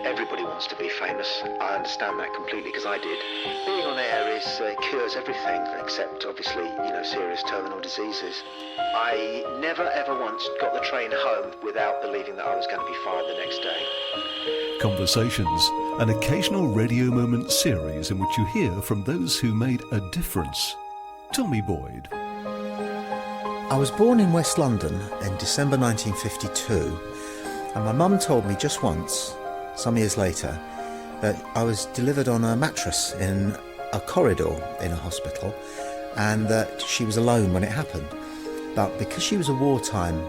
Everybody wants to be famous. I understand that completely because I did. Being on air cures everything except obviously, serious terminal diseases. I never ever once got the train home without believing that I was going to be fired the next day. Conversations, an occasional Radio Moment series in which you hear from those who made a difference. Tommy Boyd. I was born in West London in December 1952, and my mum told me just once, some years later, that I was delivered on a mattress in a corridor in a hospital and that she was alone when it happened. But because she was a wartime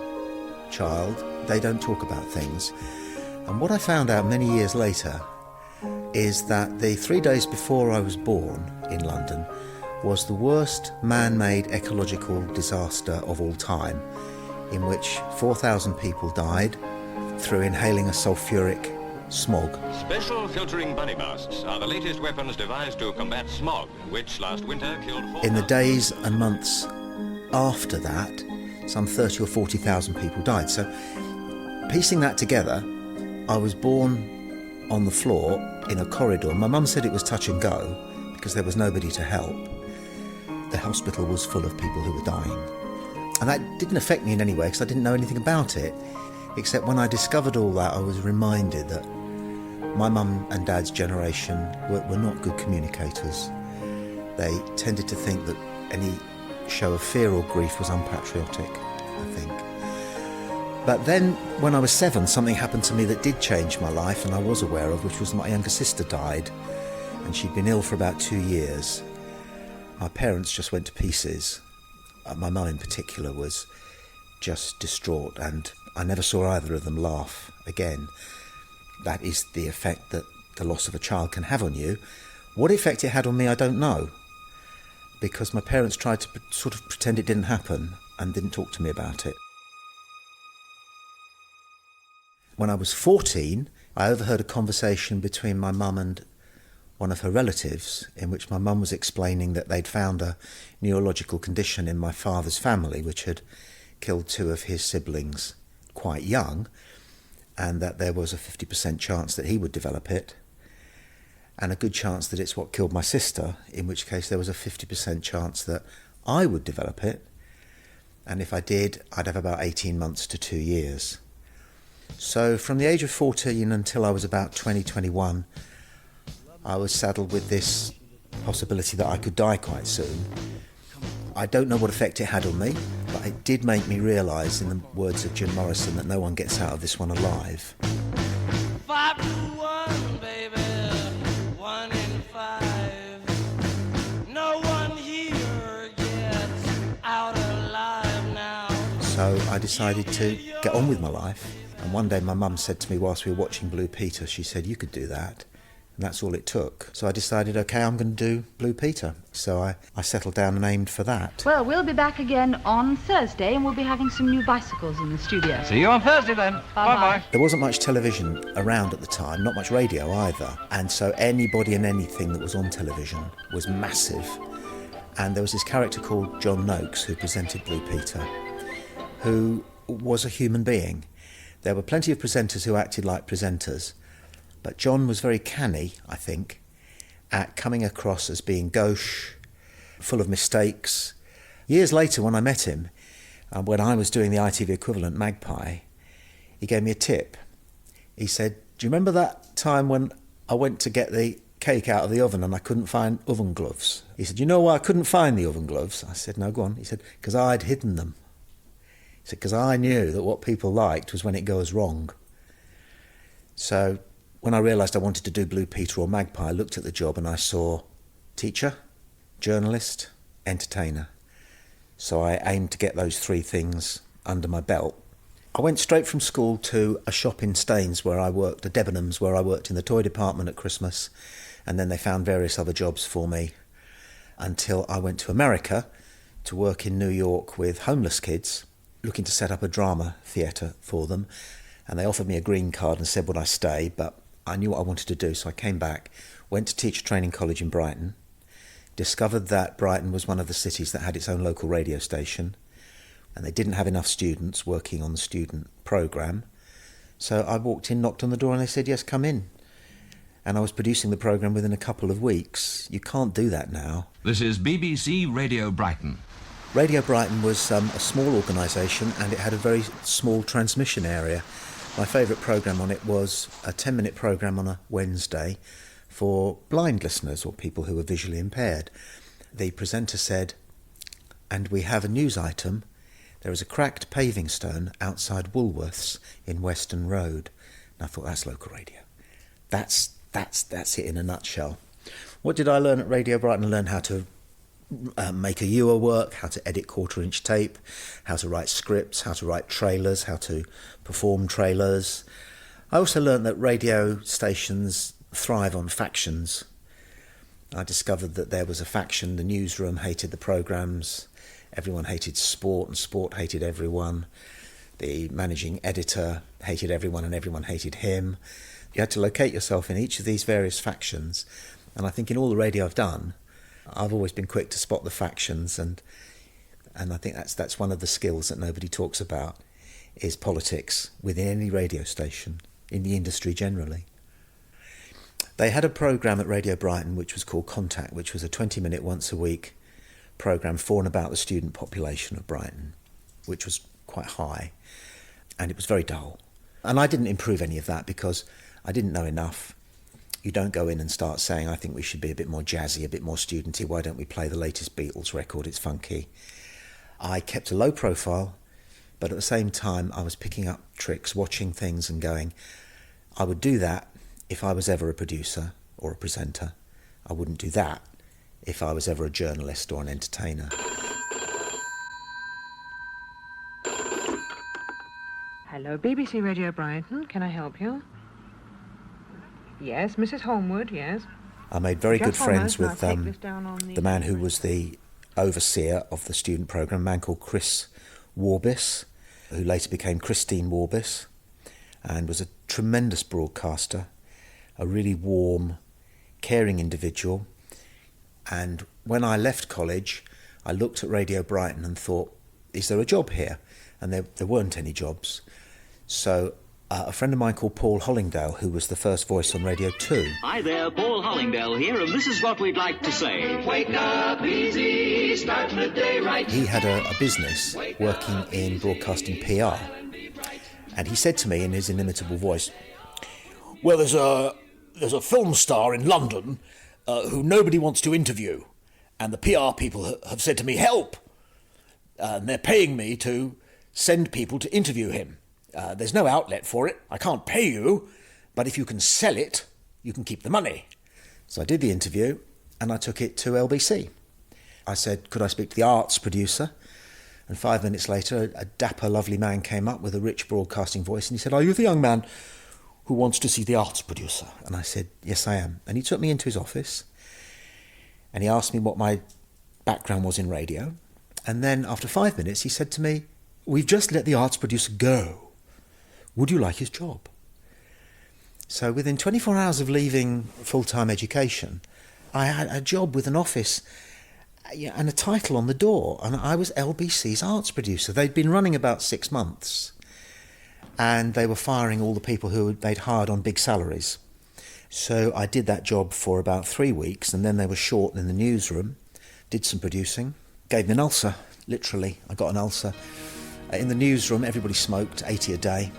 child, they don't talk about things. And what I found out many years later is that the 3 days before I was born in London was the worst man-made ecological disaster of all time, in which 4,000 people died through inhaling a sulfuric smog. Special filtering bunny basts are the latest weapons devised to combat smog, which last winter killed 4,000... In the days and months after that, some 30 or 40,000 people died. So, piecing that together, I was born on the floor in a corridor. My mum said it was touch and go because there was nobody to help. The hospital was full of people who were dying. And that didn't affect me in any way because I didn't know anything about it. Except when I discovered all that, I was reminded that my mum and dad's generation were not good communicators. They tended to think that any show of fear or grief was unpatriotic, I think. But then, when I was 7, something happened to me that did change my life and I was aware of, which was my younger sister died, and she'd been ill for about 2 years. My parents just went to pieces. My mum in particular was just distraught, and I never saw either of them laugh again. That is the effect that the loss of a child can have on you. What effect it had on me, I don't know, because my parents tried to sort of pretend it didn't happen and didn't talk to me about it. When I was 14, I overheard a conversation between my mum and one of her relatives, in which my mum was explaining that they'd found a neurological condition in my father's family which had killed 2 of his siblings quite young, and that there was a 50% chance that he would develop it, and a good chance that it's what killed my sister, in which case there was a 50% chance that I would develop it, and if I did, I'd have about 18 months to 2 years. So from the age of 14 until I was about 20, 21, I was saddled with this possibility that I could die quite soon. I don't know what effect it had on me, but it did make me realise, in the words of Jim Morrison, that no one gets out of this one alive. 5 to 1, baby, 1 in 5. No one here gets out alive now. So I decided to get on with my life. And one day my mum said to me whilst we were watching Blue Peter, she said, "You could do that." And that's all it took. So I decided, OK, I'm going to do Blue Peter. So I settled down and aimed for that. Well, we'll be back again on Thursday and we'll be having some new bicycles in the studio. See you on Thursday then. Bye-bye. There wasn't much television around at the time, not much radio either. And so anybody and anything that was on television was massive. And there was this character called John Noakes who presented Blue Peter, who was a human being. There were plenty of presenters who acted like presenters, but John was very canny, I think, at coming across as being gauche, full of mistakes. Years later, when I met him, when I was doing the ITV equivalent, Magpie, he gave me a tip. He said, "Do you remember that time when I went to get the cake out of the oven and I couldn't find oven gloves?" He said, "You know why I couldn't find the oven gloves?" I said, "No, go on." He said, "Because I'd hidden them." He said, "Because I knew that what people liked was when it goes wrong." So when I realised I wanted to do Blue Peter or Magpie, I looked at the job and I saw teacher, journalist, entertainer. So I aimed to get those 3 things under my belt. I went straight from school to a shop in Staines where I worked, a Debenhams, where I worked in the toy department at Christmas, and then they found various other jobs for me until I went to America to work in New York with homeless kids, looking to set up a drama theatre for them, and they offered me a green card and said would I stay, but I knew what I wanted to do, so I came back, went to teacher training college in Brighton, discovered that Brighton was one of the cities that had its own local radio station, and they didn't have enough students working on the student programme. So I walked in, knocked on the door, and they said, "Yes, come in." and I was producing the programme within a couple of weeks. You can't do that now. This is BBC Radio Brighton. Radio Brighton was a small organisation, and it had a very small transmission area. My favourite programme on it was a 10-minute programme on a Wednesday for blind listeners or people who were visually impaired. The presenter said, "And we have a news item. There is a cracked paving stone outside Woolworths in Weston Road." And I thought, that's local radio. That's it in a nutshell. What did I learn at Radio Brighton? I learned how to make a ewer work, how to edit quarter-inch tape, how to write scripts, how to write trailers, how to perform trailers. I also learned that radio stations thrive on factions. I discovered that there was a faction. The newsroom hated the programmes, everyone hated sport, and sport hated everyone. The managing editor hated everyone, and everyone hated him. You had to locate yourself in each of these various factions, and I think in all the radio I've done, I've always been quick to spot the factions, and I think that's one of the skills that nobody talks about, is politics within any radio station, in the industry generally. They had a programme at Radio Brighton which was called Contact, which was a 20-minute once-a-week programme for and about the student population of Brighton, which was quite high, and it was very dull. And I didn't improve any of that because I didn't know enough. You don't go in and start saying, I think we should be a bit more jazzy, a bit more studenty, why don't we play the latest Beatles record, it's funky. I kept a low profile, but at the same time I was picking up tricks, watching things and going, I would do that if I was ever a producer or a presenter. I wouldn't do that if I was ever a journalist or an entertainer. Hello, BBC Radio Brighton. Can I help you? Yes, Mrs. Holmwood, yes. I made very good friends with the man who was the overseer of the student programme, a man called Chris Warbis, who later became Christine Warbis, and was a tremendous broadcaster, a really warm, caring individual. And when I left college, I looked at Radio Brighton and thought, is there a job here? And there weren't any jobs. So a friend of mine called Paul Hollingdale, who was the first voice on Radio 2. Hi there, Paul Hollingdale here, and this is what we'd like to say. Wake up easy, start the day right. He had a business working in broadcasting PR. And he said to me in his inimitable voice, well, there's a film star in London who nobody wants to interview. And the PR people have said to me, help! And they're paying me to send people to interview him. There's no outlet for it. I can't pay you, but if you can sell it, you can keep the money. So I did the interview, and I took it to LBC. I said, could I speak to the arts producer? And 5 minutes later, a dapper, lovely man came up with a rich broadcasting voice, and he said, are you the young man who wants to see the arts producer? And I said, yes, I am. And he took me into his office, and he asked me what my background was in radio. And then after 5 minutes, he said to me, we've just let the arts producer go. Would you like his job? So within 24 hours of leaving full-time education, I had a job with an office and a title on the door, and I was LBC's arts producer. They'd been running about 6 months, and they were firing all the people who they'd hired on big salaries. So I did that job for about 3 weeks, and then they were short in the newsroom, did some producing, gave me an ulcer, literally. I got an ulcer. In the newsroom, everybody smoked, 80 a day.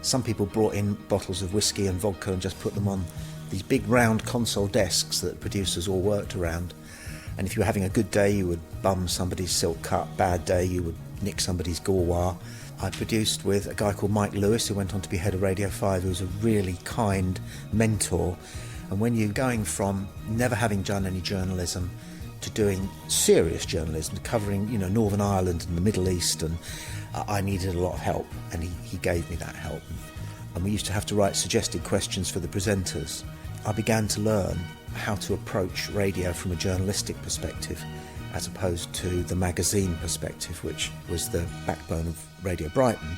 Some people brought in bottles of whiskey and vodka and just put them on these big round console desks that producers all worked around. And if you were having a good day, you would bum somebody's silk cut. Bad day, you would nick somebody's Gaulois. I produced with a guy called Mike Lewis, who went on to be head of Radio 5, who was a really kind mentor. And when you're going from never having done any journalism to doing serious journalism, covering, Northern Ireland and the Middle East, and I needed a lot of help, and he gave me that help. And we used to have to write suggested questions for the presenters. I began to learn how to approach radio from a journalistic perspective as opposed to the magazine perspective, which was the backbone of Radio Brighton.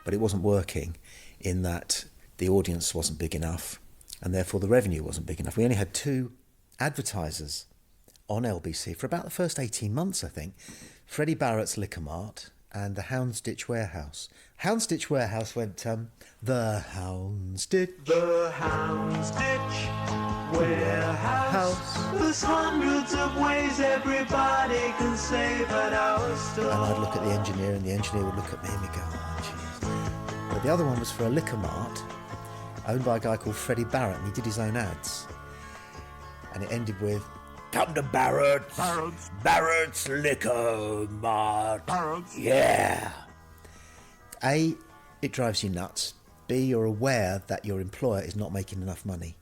But it wasn't working in that the audience wasn't big enough, and therefore the revenue wasn't big enough. We only had 2 advertisers on LBC for about the first 18 months, I think. Freddie Barrett's Liquor Mart and the Houndsditch Warehouse. Houndsditch Warehouse went, the Houndsditch. The Houndsditch Warehouse. There's hundreds of ways everybody can save an hour store. And I'd look at the engineer, and the engineer would look at me and we'd go, oh, jeez. But the other one was for a liquor mart owned by a guy called Freddie Barrett, and he did his own ads. And it ended with, come to Barrett's Liquor Mart. Yeah. A, it drives you nuts. B, you're aware that your employer is not making enough money.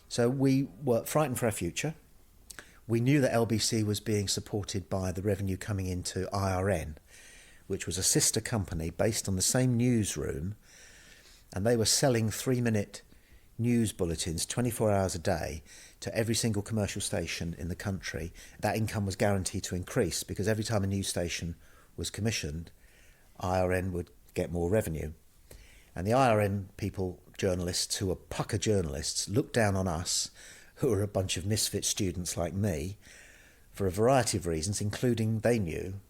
So we were frightened for our future. We knew that LBC was being supported by the revenue coming into IRN, which was a sister company based on the same newsroom, and they were selling 3-minute news bulletins 24 hours a day to every single commercial station in the country. That income was guaranteed to increase because every time a news station was commissioned, IRN would get more revenue. And the IRN people, journalists who were pucker journalists, looked down on us, who were a bunch of misfit students like me, for a variety of reasons, including they knew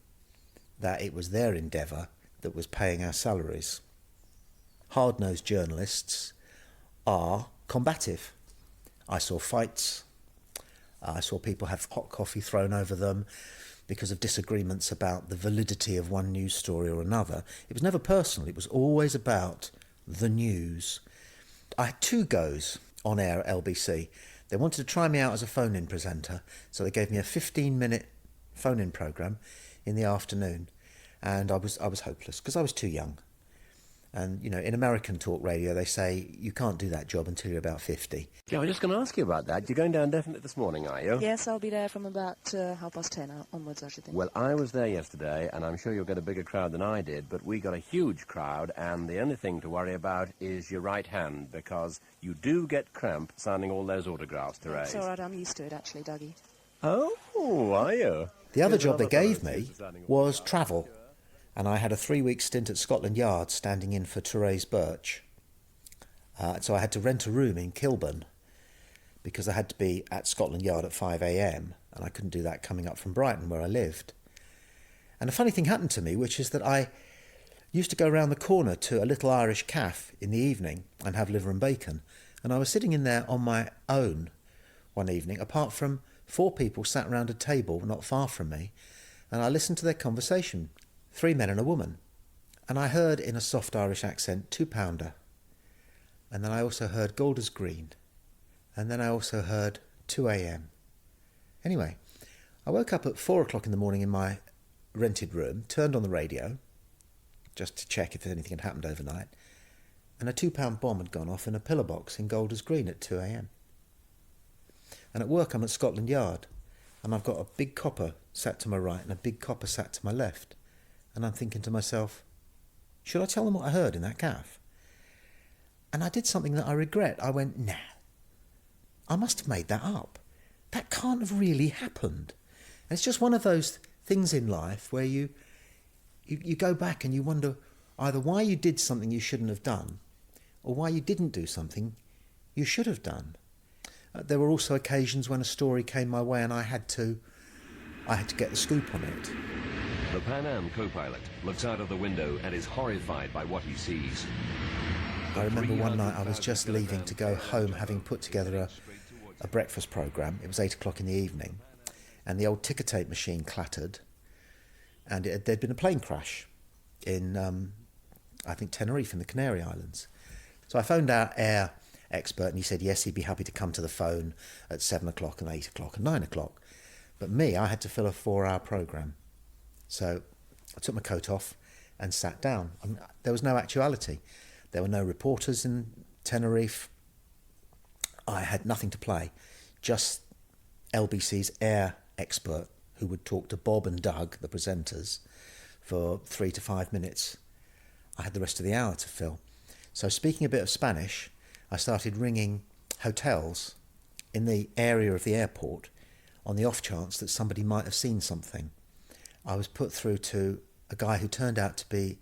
that it was their endeavour that was paying our salaries. Hard-nosed journalists are combative. I saw fights. I saw people have hot coffee thrown over them because of disagreements about the validity of one news story or another. It was never personal. It was always about the news. I had 2 goes on air at LBC. They wanted to try me out as a phone-in presenter, so they gave me a 15-minute phone-in programme in the afternoon, and I was hopeless because I was too young. And, you know, in American talk radio, they say you can't do that job until you're about 50. Yeah, I was just going to ask you about that. You're going down definite this morning, are you? Yes, I'll be there from about 10:30 onwards, I should think. Well, I was there yesterday, and I'm sure you'll get a bigger crowd than I did, but we got a huge crowd, and the only thing to worry about is your right hand, because you do get cramp signing all those autographs, Therese. It's all right, I'm used to it, actually, Dougie. Oh, are you? The other job they gave me was travel. And I had a 3-week stint at Scotland Yard standing in for Therese Birch. So I had to rent a room in Kilburn because I had to be at Scotland Yard at 5 a.m. and I couldn't do that coming up from Brighton where I lived. And a funny thing happened to me, which is that I used to go around the corner to a little Irish cafe in the evening and have liver and bacon. And I was sitting in there on my own one evening, apart from 4 people sat around a table not far from me, and I listened to their conversation. 3 men and a woman. And I heard in a soft Irish accent, 2-pounder. And then I also heard Golders Green. And then I also heard 2 a.m. Anyway, I woke up at 4 o'clock in the morning in my rented room, turned on the radio, just to check if anything had happened overnight, and a 2-pound bomb had gone off in a pillar box in Golders Green at 2 a.m. And at work I'm at Scotland Yard, and I've got a big copper sat to my right and a big copper sat to my left. And I'm thinking to myself, should I tell them what I heard in that cafe? And I did something that I regret. I went, nah, I must have made that up. That can't have really happened. And it's just one of those things in life where you go back and you wonder either why you did something you shouldn't have done or why you didn't do something you should have done. There were also occasions when a story came my way and I had to get the scoop on it. The Pan Am co-pilot looks out of the window and is horrified by what he sees. I remember one night I was just leaving to go home, having put together a breakfast programme. It was 8 o'clock in the evening, and the old ticker tape machine clattered, and there'd been a plane crash in, I think, Tenerife in the Canary Islands. So I phoned our air expert, and he said yes, he'd be happy to come to the phone at 7 o'clock and 8 o'clock and 9 o'clock. But me, I had to fill a 4-hour programme. So I took my coat off and sat down. There was no actuality. There were no reporters in Tenerife. I had nothing to play, just LBC's air expert who would talk to Bob and Doug, the presenters, for 3 to 5 minutes. I had the rest of the hour to fill. So speaking a bit of Spanish, I started ringing hotels in the area of the airport on the off chance that somebody might have seen something. I was put through to a guy who turned out to be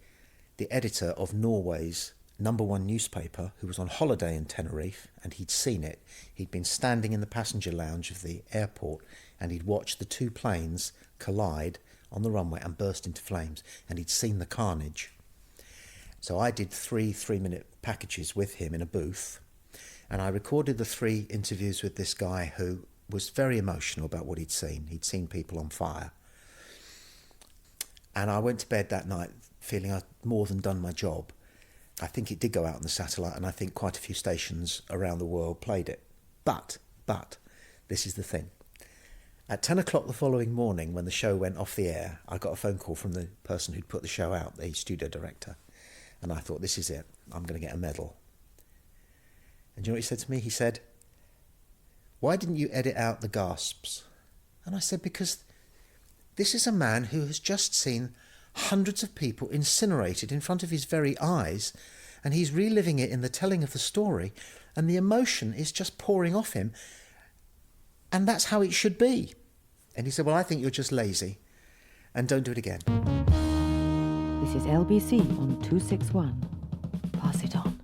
the editor of Norway's #1 newspaper who was on holiday in Tenerife, and he'd seen it. He'd been standing in the passenger lounge of the airport and he'd watched the two planes collide on the runway and burst into flames, and he'd seen the carnage. So I did 3 3-minute packages with him in a booth, and I recorded the 3 interviews with this guy who was very emotional about what he'd seen. He'd seen people on fire. And I went to bed that night feeling I'd more than done my job. I think it did go out on the satellite, and I think quite a few stations around the world played it. But, this is the thing. At 10 o'clock the following morning, when the show went off the air, I got a phone call from the person who'd put the show out, the studio director. And I thought, this is it. I'm going to get a medal. And do you know what he said to me? He said, "Why didn't you edit out the gasps?" And I said, because this is a man who has just seen hundreds of people incinerated in front of his very eyes, and he's reliving it in the telling of the story, and the emotion is just pouring off him, and that's how it should be. And he said, "Well, I think you're just lazy, and don't do it again." This is LBC on 261. Pass it on.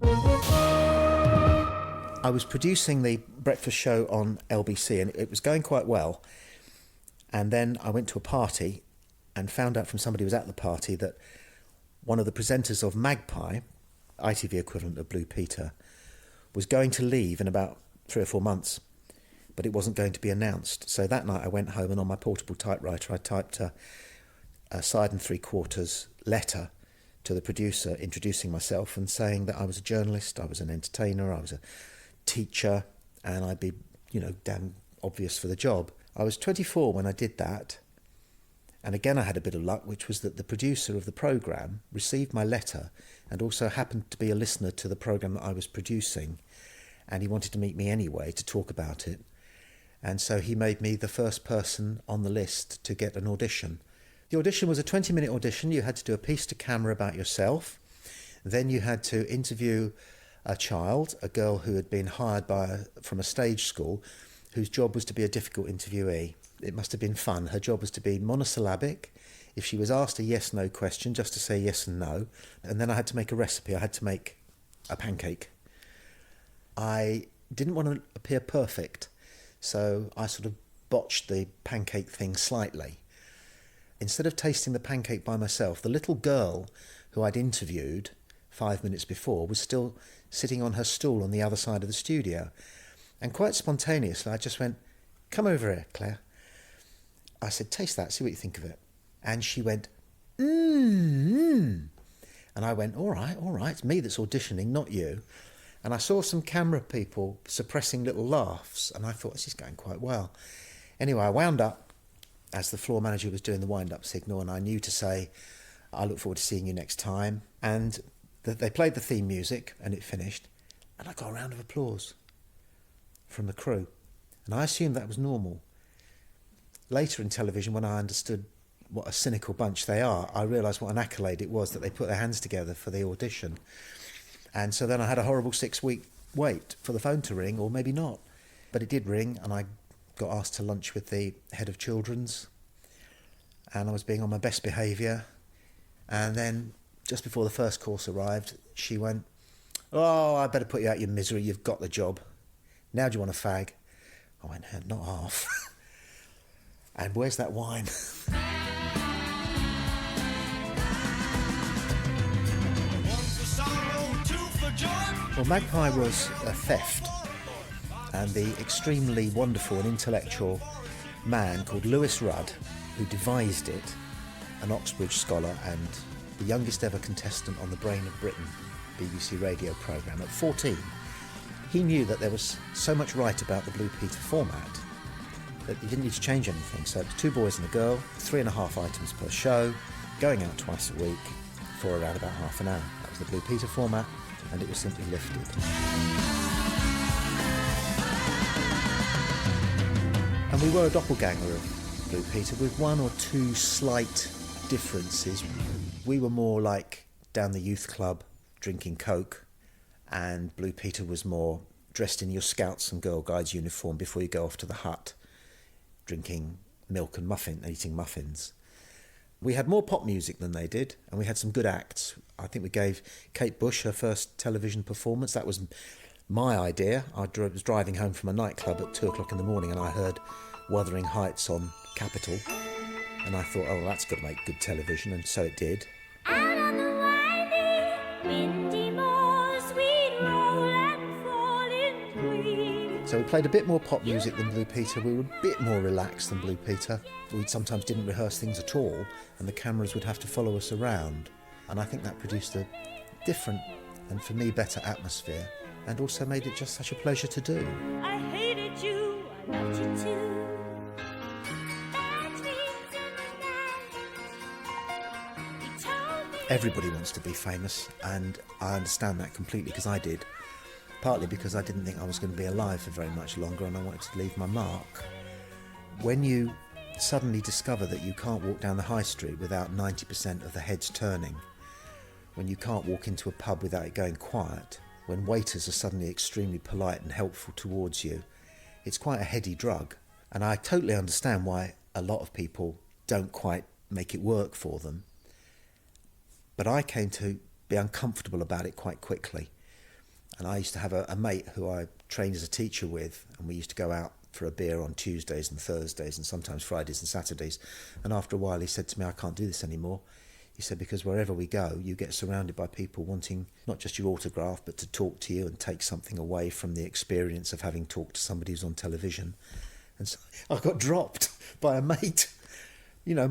I was producing the breakfast show on LBC, and it was going quite well. And then I went to a party and found out from somebody who was at the party that one of the presenters of Magpie, ITV equivalent of Blue Peter, was going to leave in about 3 or 4 months, but it wasn't going to be announced. So that night I went home, and on my portable typewriter I typed a side and 3/4 letter to the producer introducing myself and saying that I was a journalist, I was an entertainer, I was a teacher, and I'd be, damn obvious for the job. I was 24 when I did that, and again I had a bit of luck, which was that the producer of the programme received my letter and also happened to be a listener to the programme that I was producing, and he wanted to meet me anyway to talk about it. And so he made me the first person on the list to get an audition. The audition was a 20-minute audition. You had to do a piece to camera about yourself. Then you had to interview a child, a girl who had been hired from a stage school, whose job was to be a difficult interviewee. It must have been fun. Her job was to be monosyllabic. If she was asked a yes-no question, just to say yes and no. And then I had to make a recipe. I had to make a pancake. I didn't want to appear perfect, so I sort of botched the pancake thing slightly. Instead of tasting the pancake by myself, the little girl who I'd interviewed 5 minutes before was still sitting on her stool on the other side of the studio. And quite spontaneously, I just went, "Come over here, Claire." I said, "Taste that, see what you think of it." And she went, "Mmm." And I went, all right, it's me that's auditioning, not you. And I saw some camera people suppressing little laughs, and I thought, this is going quite well. Anyway, I wound up as the floor manager was doing the wind-up signal, and I knew to say, "I look forward to seeing you next time." And they played the theme music, and it finished, and I got a round of applause from the crew. And I assumed that was normal. Later in television, when I understood what a cynical bunch they are, I realised what an accolade it was that they put their hands together for the audition. And so then I had a horrible 6-week wait for the phone to ring, or maybe not. But it did ring, and I got asked to lunch with the head of children's, and I was being on my best behaviour. And then, just before the first course arrived, she went, "Oh, I better put you out your misery, you've got the job. Now do you want a fag?" I went, "Not half." "And where's that wine?" Well, Magpie was a theft, and the extremely wonderful and intellectual man called Lewis Rudd, who devised it, an Oxbridge scholar and the youngest ever contestant on the Brain of Britain BBC radio programme, at 14, he knew that there was so much right about the Blue Peter format that he didn't need to change anything. So it was 2 boys and a girl, 3.5 items per show, going out twice a week for around about half an hour. That was the Blue Peter format, and it was simply lifted. And we were a doppelganger of Blue Peter, with 1 or 2 slight differences. We were more like down the youth club drinking Coke, and Blue Peter was more dressed in your Scouts and Girl Guides uniform before you go off to the hut, drinking milk and eating muffins. We had more pop music than they did, and we had some good acts. I think we gave Kate Bush her first television performance. That was my idea. I was driving home from a nightclub at 2 o'clock in the morning, and I heard Wuthering Heights on Capital, and I thought, oh, that's going to make good television, and so it did. Out on the winding, windy moors, we'd roll and fall in green. So we played a bit more pop music than Blue Peter. We were a bit more relaxed than Blue Peter. We sometimes didn't rehearse things at all, and the cameras would have to follow us around. And I think that produced a different, and for me, better atmosphere, and also made it just such a pleasure to do. I hated you, I loved you too. Everybody wants to be famous, and I understand that completely, because I did. Partly because I didn't think I was going to be alive for very much longer, and I wanted to leave my mark. When you suddenly discover that you can't walk down the high street without 90% of the heads turning, when you can't walk into a pub without it going quiet, when waiters are suddenly extremely polite and helpful towards you, it's quite a heady drug. And I totally understand why a lot of people don't quite make it work for them. But I came to be uncomfortable about it quite quickly. And I used to have a mate who I trained as a teacher with, and we used to go out for a beer on Tuesdays and Thursdays and sometimes Fridays and Saturdays. And after a while he said to me, I can't do this anymore. He said, because wherever we go, you get surrounded by people wanting not just your autograph, but to talk to you and take something away from the experience of having talked to somebody who's on television. And so I got dropped by a mate, you know,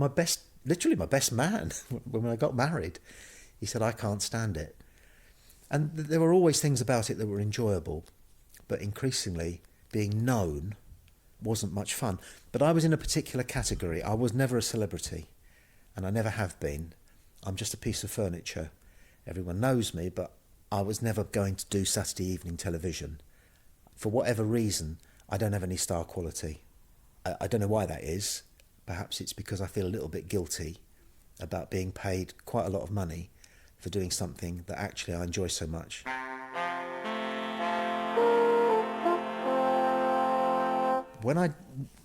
literally my best man when I got married. He said, I can't stand it. And there were always things about it that were enjoyable, but increasingly being known wasn't much fun. But I was in a particular category. I was never a celebrity, and I never have been. I'm just a piece of furniture. Everyone knows me, but I was never going to do Saturday evening television. For whatever reason, I don't have any star quality. I don't know why that is. Perhaps it's because I feel a little bit guilty about being paid quite a lot of money for doing something that actually I enjoy so much. When I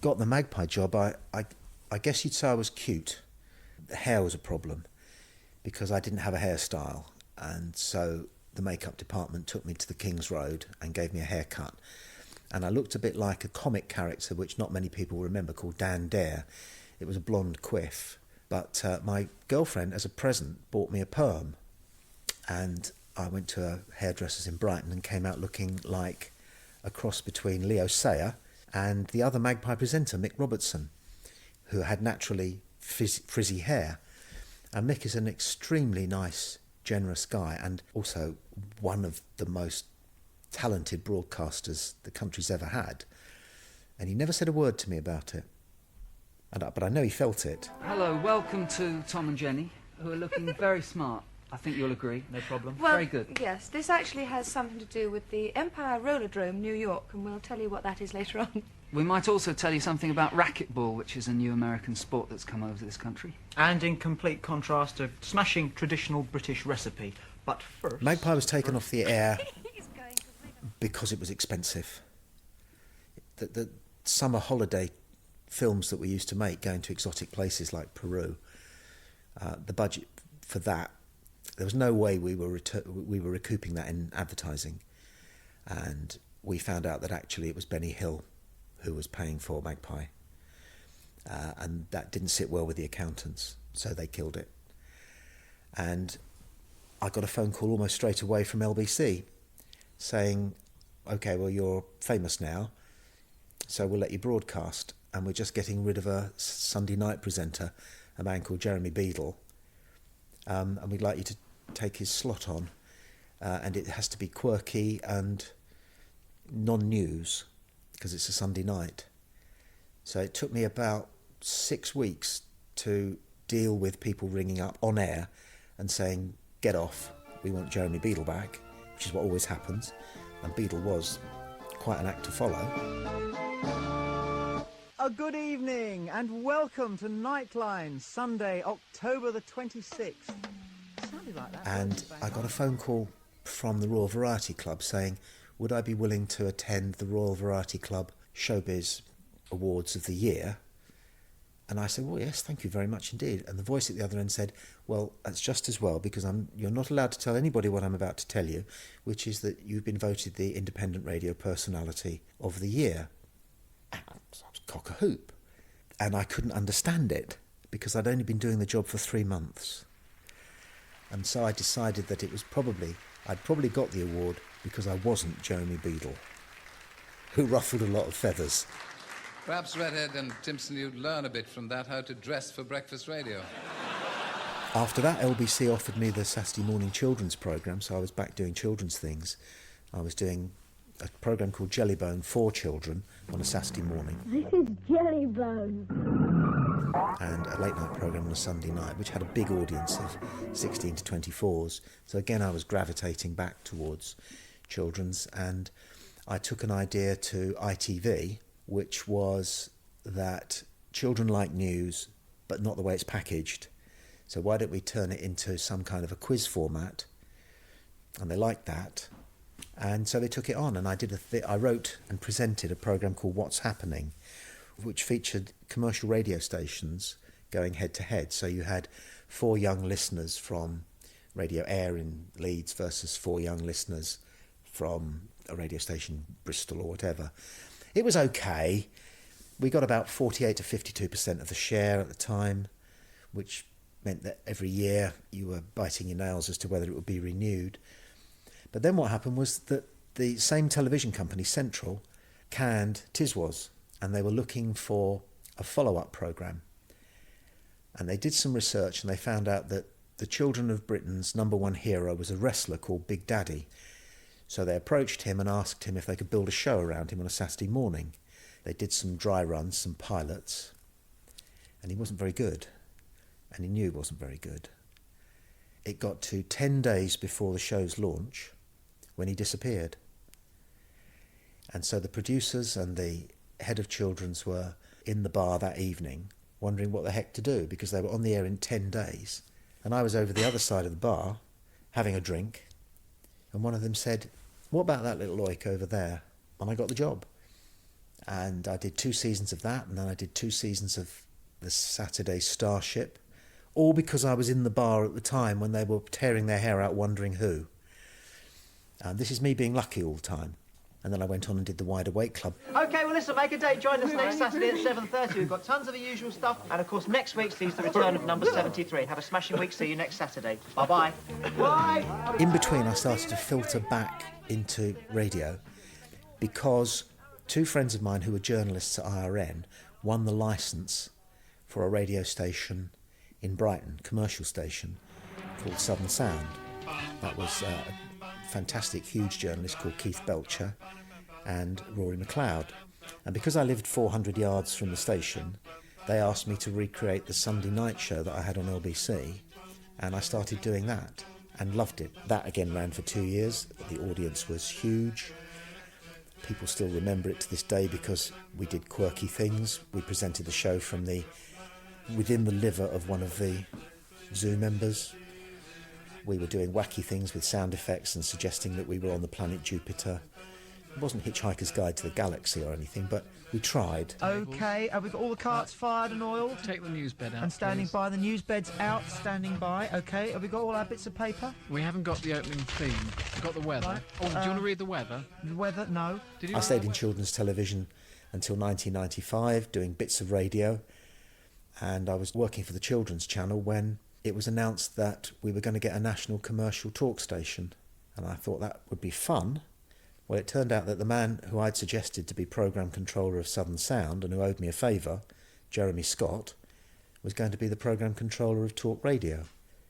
got the Magpie job, I guess you'd say I was cute. The hair was a problem because I didn't have a hairstyle, and so the makeup department took me to the King's Road and gave me a haircut. And I looked a bit like a comic character which not many people remember, called Dan Dare. It was a blonde quiff. But my girlfriend, as a present, bought me a perm. And I went to a hairdresser's in Brighton and came out looking like a cross between Leo Sayer and the other Magpie presenter, Mick Robertson, who had naturally frizzy hair. And Mick is an extremely nice, generous guy, and also one of the most talented broadcasters the country's ever had. And he never said a word to me about it. But I know he felt it. Hello, welcome to Tom and Jenny, who are looking very smart. I think you'll agree, no problem. Well, very good. Yes, this actually has something to do with the Empire Rollerdrome, New York, and we'll tell you what that is later on. We might also tell you something about racquetball, which is a new American sport that's come over this country. And in complete contrast, a smashing traditional British recipe. But first... Magpie was taken off the air because it was expensive. The summer holiday films that we used to make going to exotic places like Peru, the budget for that, there was no way we were recouping that in advertising. And we found out that actually it was Benny Hill who was paying for Magpie. And that didn't sit well with the accountants, so they killed it. And I got a phone call almost straight away from LBC saying, OK, well, you're famous now, so we'll let you broadcast. And we're just getting rid of a Sunday night presenter, a man called Jeremy Beadle. And we'd like you to take his slot on. And it has to be quirky and non-news, because it's a Sunday night. So it took me about 6 weeks to deal with people ringing up on air and saying, get off, we want Jeremy Beadle back, which is what always happens. And Beadle was quite an act to follow. A good evening and welcome to Nightline, Sunday, October the 26th. Sounded like that. And I got a phone call from the Royal Variety Club saying, would I be willing to attend the Royal Variety Club Showbiz Awards of the Year And I said, well, yes, thank you very much indeed. And the voice at the other end said, well, that's just as well, because you're not allowed to tell anybody what I'm about to tell you, which is that you've been voted the Independent Radio Personality of the Year. And I was cock-a-hoop. And I couldn't understand it, because I'd only been doing the job for 3 months. And so I decided that I'd probably got the award because I wasn't Jeremy Beadle, who ruffled a lot of feathers. Perhaps Redhead and Timpson, you'd learn a bit from that, how to dress for breakfast radio. After that, LBC offered me the Saturday morning children's programme, so I was back doing children's things. I was doing a programme called Jellybone for children on a Saturday morning. This is Jellybone. And a late night programme on a Sunday night, which had a big audience of 16 to 24s. So again, I was gravitating back towards children's, and I took an idea to ITV, which was that children like news, but not the way it's packaged. So why don't we turn it into some kind of a quiz format? And they liked that. And so they took it on, and I wrote and presented a programme called What's Happening, which featured commercial radio stations going head-to-head. So you had 4 young listeners from Radio Air in Leeds versus 4 young listeners from a radio station, Bristol or whatever. It was okay. We got about 48 to 52% of the share at the time, which meant that every year you were biting your nails as to whether it would be renewed. But then what happened was that the same television company, Central, canned Tiswas, and they were looking for a follow-up programme. And they did some research, and they found out that the children of Britain's #1 hero was a wrestler called Big Daddy. So they approached him and asked him if they could build a show around him on a Saturday morning. They did some dry runs, some pilots, and he wasn't very good. And he knew he wasn't very good. It got to 10 days before the show's launch when he disappeared. And so the producers and the head of children's were in the bar that evening wondering what the heck to do, because they were on the air in 10 days. And I was over the other side of the bar having a drink, and one of them said, what about that little oik over there? And I got the job. And I did 2 seasons of that, and then I did 2 seasons of the Saturday Starship, all because I was in the bar at the time when they were tearing their hair out wondering who. And this is me being lucky all the time. And then I went on and did the Wide Awake Club. OK, well, listen, make a date. Join us next Saturday at 7:30. We've got tons of the usual stuff. And, of course, next week sees the return of number 73. Have a smashing week. See you next Saturday. Bye-bye. Bye. In between, I started to filter back into radio because 2 friends of mine who were journalists at IRN won the licence for a radio station in Brighton, commercial station, called Southern Sound. That was a fantastic, huge journalist called Keith Belcher and Rory McLeod. And because I lived 400 yards from the station, they asked me to recreate the Sunday night show that I had on LBC, and I started doing that and loved it. That again ran for 2 years. The audience was huge. People still remember it to this day because we did quirky things. We presented the show from within the liver of one of the zoo members. We were doing wacky things with sound effects and suggesting that we were on the planet Jupiter. It wasn't Hitchhiker's Guide to the Galaxy or anything, but we tried. OK, have we got all the carts fired and oiled? Take the news bed out, and standing please. by. The news bed's out, standing by. OK, have we got all our bits of paper? We haven't got the opening theme. We've got the weather. Right. Oh, do you want to read the weather? The weather? No. I stayed in children's television until 1995, doing bits of radio, and I was working for the Children's Channel when it was announced that we were going to get a national commercial talk station, and I thought that would be fun. Well, it turned out that the man who I'd suggested to be programme controller of Southern Sound and who owed me a favour, Jeremy Scott, was going to be the programme controller of Talk Radio.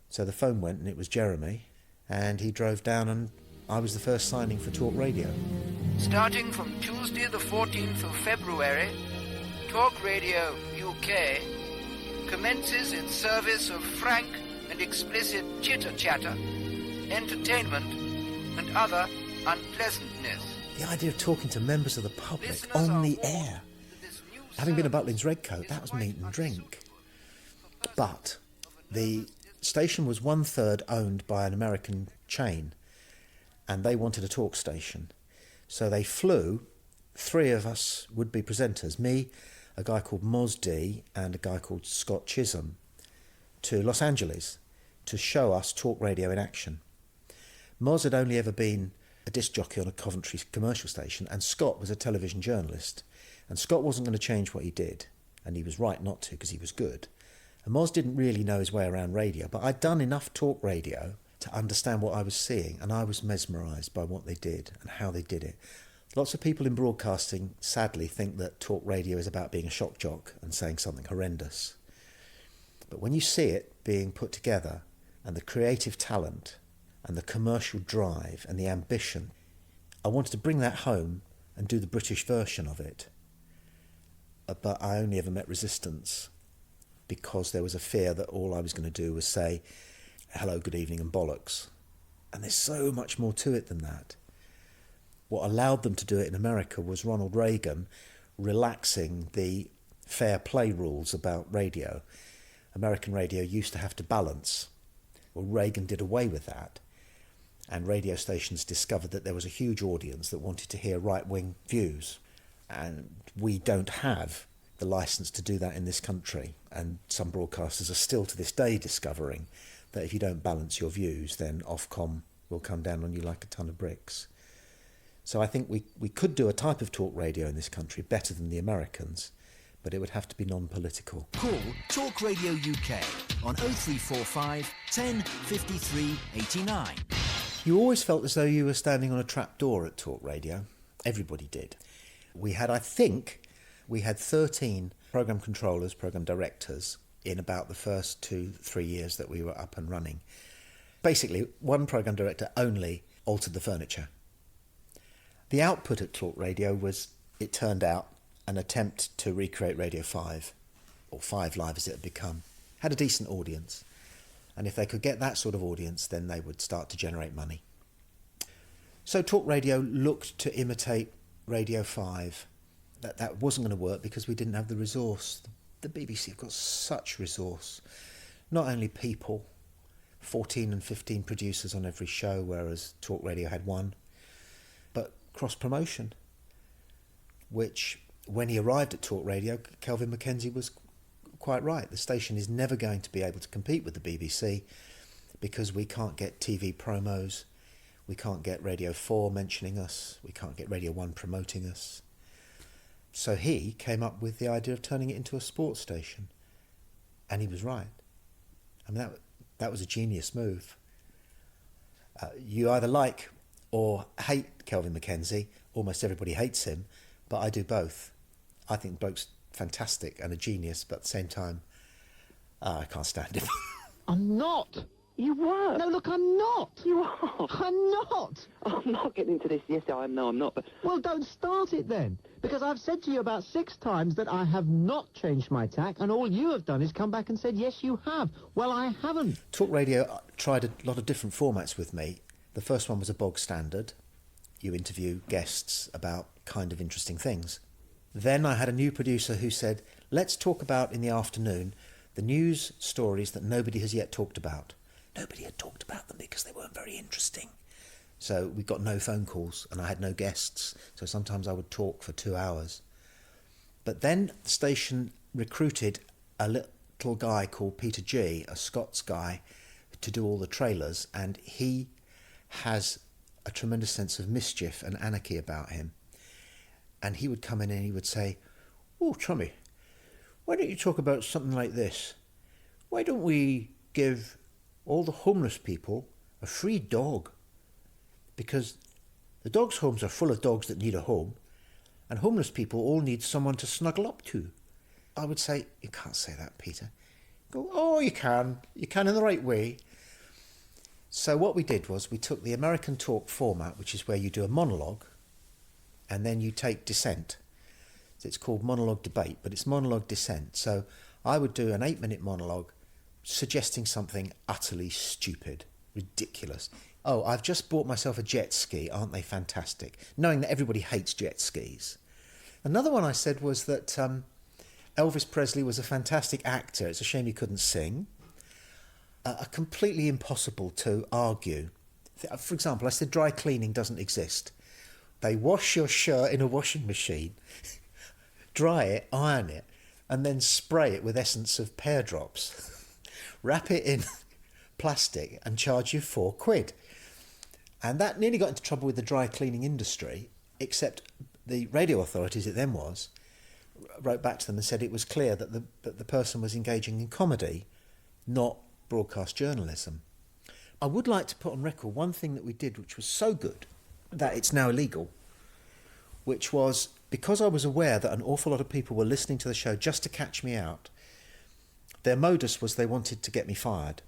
So the phone went and it was Jeremy, and he drove down and I was the first signing for Talk Radio. Starting from Tuesday the 14th of February, Talk Radio UK commences its service of frank and explicit chitter-chatter, entertainment and other unpleasantness. The idea of talking to members of the public on the air. Having been a Butlins Redcoat, that was meat and drink. But the station was 1/3 owned by an American chain, and they wanted a talk station. So they flew 3 of us would-be presenters, me, a guy called Moz D and a guy called Scott Chisholm to Los Angeles to show us talk radio in action. Moz had only ever been a disc jockey on a Coventry commercial station, and Scott was a television journalist. And Scott wasn't going to change what he did, and he was right not to because he was good. And Moz didn't really know his way around radio, but I'd done enough talk radio to understand what I was seeing, and I was mesmerised by what they did and how they did it. Lots of people in broadcasting, sadly, think that talk radio is about being a shock jock and saying something horrendous. But when you see it being put together, and the creative talent, and the commercial drive, and the ambition, I wanted to bring that home and do the British version of it. But I only ever met resistance because there was a fear that all I was going to do was say, hello, good evening, and bollocks. And there's so much more to it than that. What allowed them to do it in America was Ronald Reagan relaxing the fair play rules about radio. American radio used to have to balance. Well, Reagan did away with that. And radio stations discovered that there was a huge audience that wanted to hear right-wing views. And we don't have the licence to do that in this country. And some broadcasters are still to this day discovering that if you don't balance your views, then Ofcom will come down on you like a ton of bricks. So I think we could do a type of talk radio in this country better than the Americans, but it would have to be non-political. Call Talk Radio UK on 0345 10 53 89. You always felt as though you were standing on a trap door at talk radio. Everybody did. We had 13 programme controllers, programme directors in about the first 2-3 years that we were up and running. Basically, one programme director only altered the furniture. The output at talk radio was, it turned out, an attempt to recreate Radio 5, or 5 Live as it had become. Had a decent audience. And if they could get that sort of audience, then they would start to generate money. So talk radio looked to imitate Radio 5. That wasn't going to work because we didn't have the resource. The BBC have got such resource. Not only people, 14 and 15 producers on every show, whereas talk radio had 1, but cross-promotion, which, when he arrived at talk radio, Kelvin Mackenzie was quite right. The station is never going to be able to compete with the BBC because we can't get TV promos, we can't get Radio 4 mentioning us, we can't get Radio 1 promoting us. So he came up with the idea of turning it into a sports station. And he was right. I mean, that was a genius move. You either like or hate Kelvin Mackenzie. Almost everybody hates him, but I do both. I think the bloke's fantastic and a genius, but at the same time, I can't stand him. I'm not. You were. No, look, I'm not. You are. I'm not. I'm not getting into this. Yes, I am. No, I'm not. But well, don't start it then, because I've said to you about 6 times that I have not changed my tack, and all you have done is come back and said, yes, you have. Well, I haven't. Talk Radio tried a lot of different formats with me. The first one was a bog standard. You interview guests about kind of interesting things. Then I had a new producer who said, let's talk about in the afternoon the news stories that nobody has yet talked about. Nobody had talked about them because they weren't very interesting. So we got no phone calls and I had no guests. So sometimes I would talk for 2 hours. But then the station recruited a little guy called Peter G, a Scots guy, to do all the trailers. And he has a tremendous sense of mischief and anarchy about him. And he would come in and he would say, oh, Tommy, why don't you talk about something like this? Why don't we give all the homeless people a free dog? Because the dogs' homes are full of dogs that need a home, and homeless people all need someone to snuggle up to. I would say, you can't say that, Peter. Go, oh, you can in the right way. So what we did was we took the American talk format, which is where you do a monologue, and then you take dissent. It's called monologue debate, but it's monologue dissent. So I would do an 8-minute monologue suggesting something utterly stupid, ridiculous. Oh, I've just bought myself a jet ski, aren't they fantastic? Knowing that everybody hates jet skis. Another one I said was that Elvis Presley was a fantastic actor. It's a shame he couldn't sing. Completely impossible to argue. For example, I said dry cleaning doesn't exist. They wash your shirt in a washing machine, dry it, iron it, and then spray it with essence of pear drops, wrap it in plastic and charge you £4. And that nearly got into trouble with the dry cleaning industry, except the radio authorities, it then was, wrote back to them and said it was clear that the person was engaging in comedy, not broadcast journalism. I would like to put on record one thing that we did which was so good that it's now illegal, which was, because I was aware that an awful lot of people were listening to the show just to catch me out, their modus was they wanted to get me fired.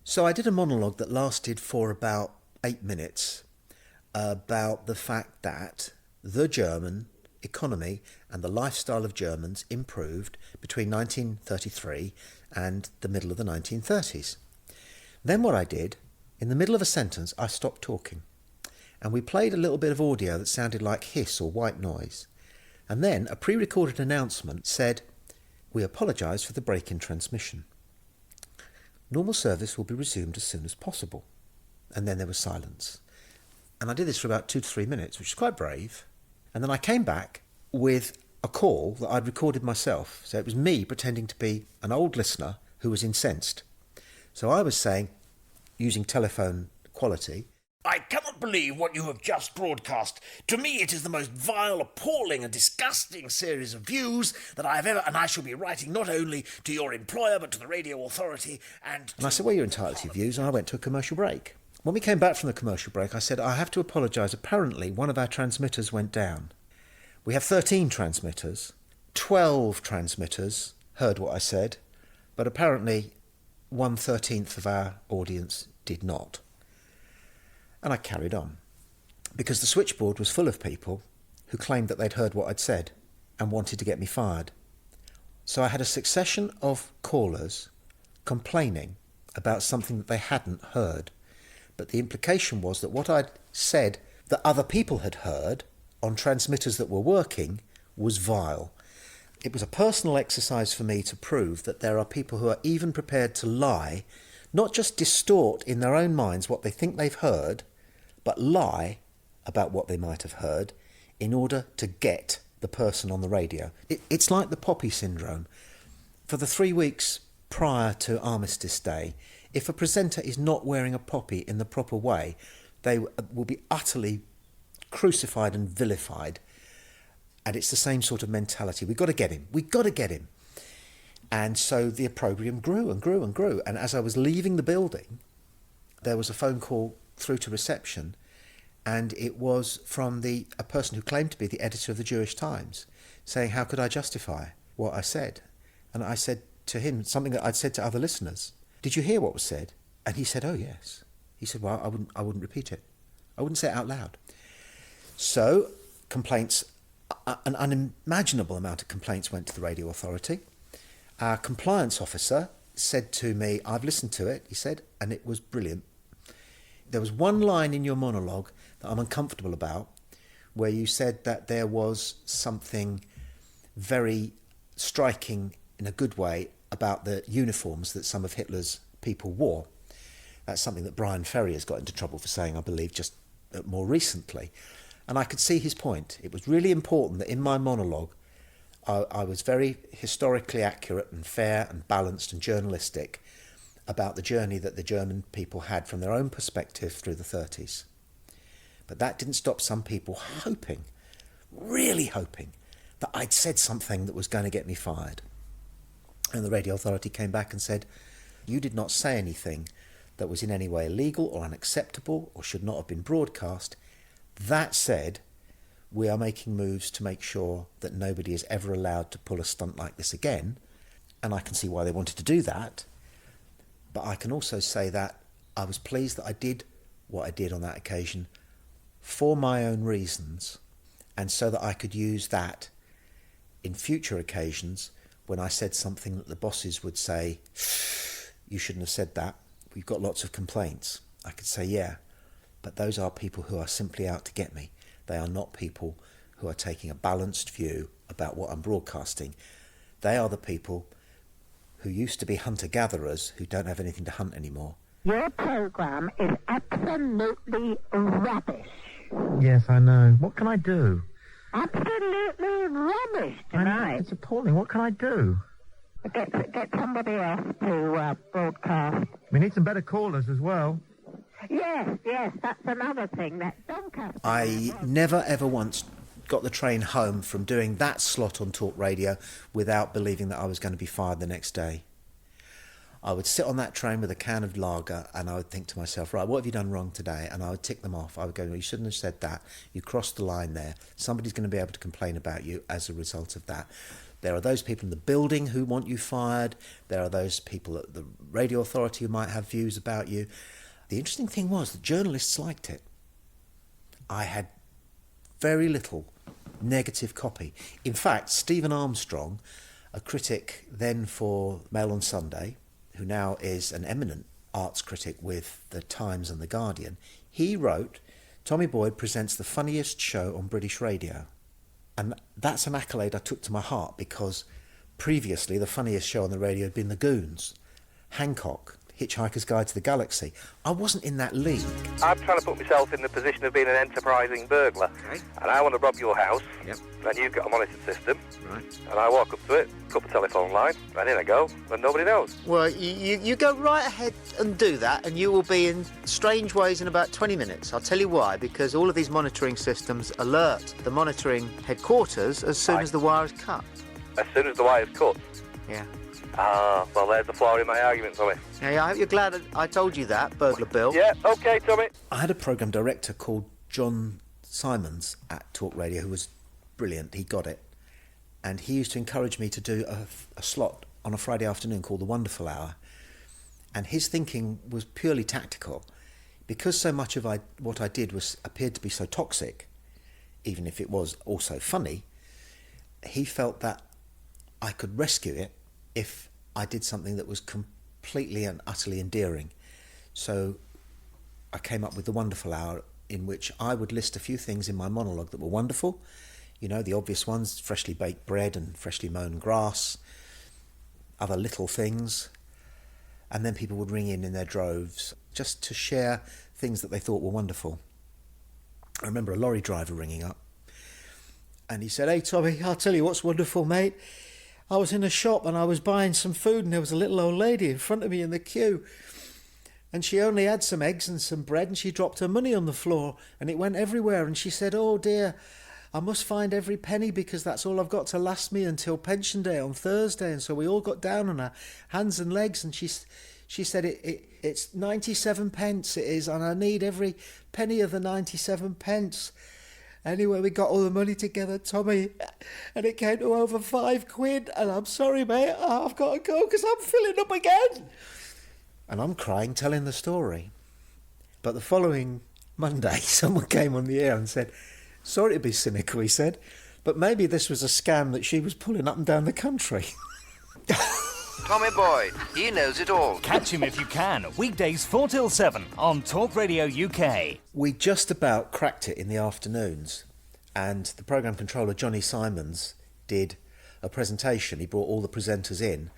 So I did a monologue that lasted for about 8 minutes about the fact that the German economy and the lifestyle of Germans improved between 1933 and the middle of the 1930s. Then what I did, in the middle of a sentence, I stopped talking. And we played a little bit of audio that sounded like hiss or white noise. And then a pre-recorded announcement said, "We apologise for the break in transmission. Normal service will be resumed as soon as possible." And then there was silence. And I did this for about 2 to 3 minutes, which is quite brave. And then I came back with a call that I'd recorded myself. So it was me pretending to be an old listener who was incensed. So I was saying, using telephone quality, "I cannot believe what you have just broadcast. To me it is the most vile, appalling and disgusting series of views that I have ever... And I shall be writing not only to your employer but to the radio authority and... And I said, "Well, you're entitled to your views," and I went to a commercial break. When we came back from the commercial break, I said, "I have to apologise. Apparently one of our transmitters went down. We have 13 transmitters. 12 transmitters heard what I said, but apparently 1/13 of our audience did not." And I carried on, because the switchboard was full of people who claimed that they'd heard what I'd said and wanted to get me fired. So I had a succession of callers complaining about something that they hadn't heard. But the implication was that what I'd said that other people had heard on transmitters that were working was vile. It was a personal exercise for me to prove that there are people who are even prepared to lie, not just distort in their own minds what they think they've heard, but lie about what they might have heard in order to get the person on the radio. It's like the poppy syndrome. For the 3 weeks prior to Armistice Day, if a presenter is not wearing a poppy in the proper way, they will be utterly crucified and vilified. And it's the same sort of mentality. We've got to get him. We've got to get him. And so the opprobrium grew and grew and grew. And as I was leaving the building, there was a phone call through to reception, and it was from a person who claimed to be the editor of the Jewish Times, saying, "How could I justify what I said?" And I said to him something that I'd said to other listeners. "Did you hear what was said?" And he said, "Oh, yes." He said, "Well, I wouldn't repeat it. I wouldn't say it out loud." So complaints, an unimaginable amount of complaints went to the radio authority. Our compliance officer said to me, "I've listened to it," he said, "and it was brilliant. There was one line in your monologue that I'm uncomfortable about, where you said that there was something very striking in a good way about the uniforms that some of Hitler's people wore. That's something that Brian Ferry has got into trouble for saying, I believe, just more recently. And I could see his point. It was really important that in my monologue, I was very historically accurate and fair and balanced and journalistic about the journey that the German people had from their own perspective through the 30s. But that didn't stop some people hoping, really hoping, that I'd said something that was going to get me fired. And the radio authority came back and said, "You did not say anything that was in any way illegal or unacceptable or should not have been broadcast. That said, we are making moves to make sure that nobody is ever allowed to pull a stunt like this again." And I can see why they wanted to do that. But I can also say that I was pleased that I did what I did on that occasion for my own reasons, and so that I could use that in future occasions when I said something that the bosses would say, "You shouldn't have said that. We've got lots of complaints." I could say, "Yeah, but those are people who are simply out to get me. They are not people who are taking a balanced view about what I'm broadcasting. They are the people who used to be hunter-gatherers who don't have anything to hunt anymore." Your programme is absolutely rubbish. Yes, I know. What can I do? absolutely rubbish tonight. It's appalling. What can I do? Get somebody else to broadcast. We need some better callers as well. Yes, that's another thing. That Doncaster. I never ever once got the train home from doing that slot on Talk Radio without believing that I was going to be fired the next day. I would sit on that train with a can of lager and I would think to myself, right, what have you done wrong today? And I would tick them off. I would go, well, you shouldn't have said that. You crossed the line there. Somebody's going to be able to complain about you as a result of that. There are those people in the building who want you fired. There are those people at the radio authority who might have views about you. The interesting thing was that journalists liked it. I had very little negative copy. In fact, Stephen Armstrong, a critic then for Mail on Sunday, who now is an eminent arts critic with The Times and The Guardian, he wrote, Tommy Boyd presents the funniest show on British radio. And that's an accolade I took to my heart because previously the funniest show on the radio had been The Goons, Hancock, Hitchhiker's Guide to the Galaxy. I wasn't in that league. I'm trying to put myself in the position of being an enterprising burglar. Okay. And I want to rob your house. Yep. And you've got a monitored system. Right. And I walk up to it, cut the telephone line, and in I go, and nobody knows. Well, you go right ahead and do that, and you will be in strange ways in about 20 minutes. I'll tell you why, because all of these monitoring systems alert the monitoring headquarters as soon as the wire is cut. As soon as the wire is cut? Yeah. Ah, well, there's the flaw in my argument, Tommy. Yeah, I hope you're glad I told you that, Burglar Bill. Yeah, OK, Tommy. I had a programme director called John Simons at Talk Radio who was brilliant. He got it. And he used to encourage me to do a slot on a Friday afternoon called The Wonderful Hour. And his thinking was purely tactical. Because so much of what I did appeared to be so toxic, even if it was also funny, he felt that I could rescue it if I did something that was completely and utterly endearing. So I came up with The Wonderful Hour, in which I would list a few things in my monologue that were wonderful. You know, the obvious ones, freshly baked bread and freshly mown grass, other little things. And then people would ring in their droves just to share things that they thought were wonderful. I remember a lorry driver ringing up and he said, "Hey Tommy, I'll tell you what's wonderful, mate. I was in a shop and I was buying some food and there was a little old lady in front of me in the queue and she only had some eggs and some bread and she dropped her money on the floor and it went everywhere and she said, 'Oh dear, I must find every penny because that's all I've got to last me until pension day on Thursday.' And so we all got down on our hands and legs and she said, it's 97 pence it is and I need every penny of the 97 pence. Anyway, we got all the money together, Tommy, and it came to over £5 and I'm sorry, mate, I've got to go because I'm filling up again." And I'm crying, telling the story. But the following Monday, someone came on the air and said, "Sorry to be cynical," he said, "but maybe this was a scam that she was pulling up and down the country." Tommy Boyd, he knows it all. Catch him if you can, weekdays 4 till 7 on Talk Radio UK. We just about cracked it in the afternoons, and the programme controller, Johnny Simons, did a presentation. He brought all the presenters in,